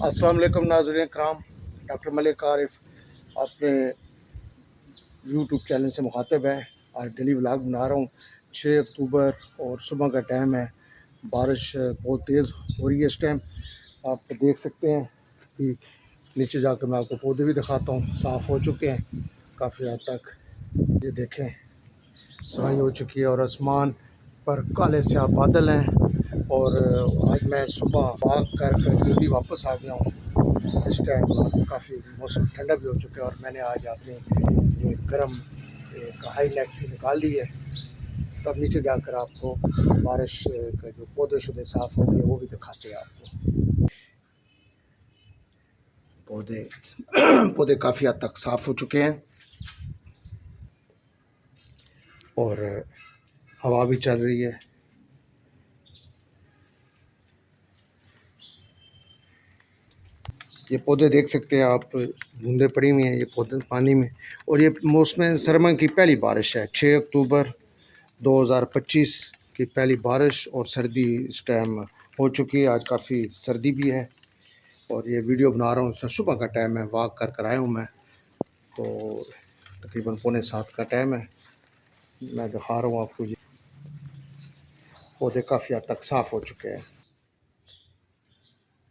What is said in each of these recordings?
अस्सलाम वालेकुम नाज़रीन कराम। डॉक्टर मलिक आरिफ अपने यूट्यूब चैनल से मुखातिब है। आज डेली व्लॉग बना रहा हूँ। 6 अक्टूबर और सुबह का टाइम है। बारिश बहुत तेज़ हो रही है इस टाइम। आप देख सकते हैं कि नीचे जाकर मैं आपको पौधे भी दिखाता हूँ, साफ़ हो चुके हैं काफ़ी हद तक। ये देखें, सफाई हो चुकी है और आसमान पर काले स्याह बादल हैं। और आज मैं सुबह वॉक कर जल्दी वापस आ गया हूँ। इस टाइम काफ़ी मौसम ठंडा भी हो चुका है और मैंने आज अपनी ये गर्म एक हाई नेक सी निकाल ली है। तब नीचे जाकर आपको बारिश का जो पौधे शौधे साफ़ हो गए वो भी दिखाते हैं आपको। पौधे पौधे काफ़ी हद तक साफ़ हो चुके हैं और हवा भी चल रही है। ये पौधे देख सकते हैं आप, बूंदें पड़ी हुई हैं ये पौधे पानी में। और ये मौसम सरमा की पहली बारिश है। 6 अक्टूबर 2025 की पहली बारिश और सर्दी इस टाइम हो चुकी है। आज काफ़ी सर्दी भी है और ये वीडियो बना रहा हूँ। सुबह का टाइम है, वॉक कर आया हूँ मैं, तो तकरीबन 6:45 का टाइम है। मैं दिखा रहा हूँ आपको, ये पौधे काफ़ी हद तक साफ़ हो चुके हैं।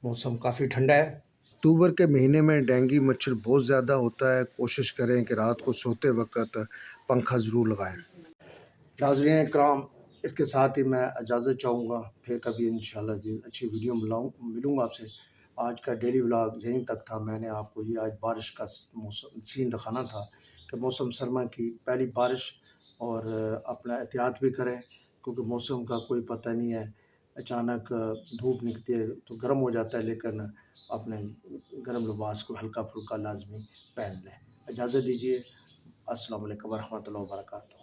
मौसम काफ़ी ठंडा है। अक्टूबर के महीने में डेंगू मच्छर बहुत ज़्यादा होता है। कोशिश करें कि रात को सोते वक्त पंखा ज़रूर लगाएं। नाज़रीन कराम, इसके साथ ही मैं इजाज़त चाहूँगा। फिर कभी इंशाल्लाह जी अच्छी वीडियो मिलूँगा आपसे। आज का डेली व्लॉग यहीं तक था। मैंने आपको ये आज बारिश का मौसम सीन दिखाना था कि मौसम सरमा की पहली बारिश। और अपना एहतियात भी करें क्योंकि मौसम का कोई पता नहीं है। अचानक धूप निकलती है तो गर्म हो जाता है, लेकिन अपने गर्म लिबास को हल्का फुल्का लाजमी पहन लें। इजाज़त दीजिए। अस्सलाम वालेकुम व रहमतुल्लाहि व बरकातहू।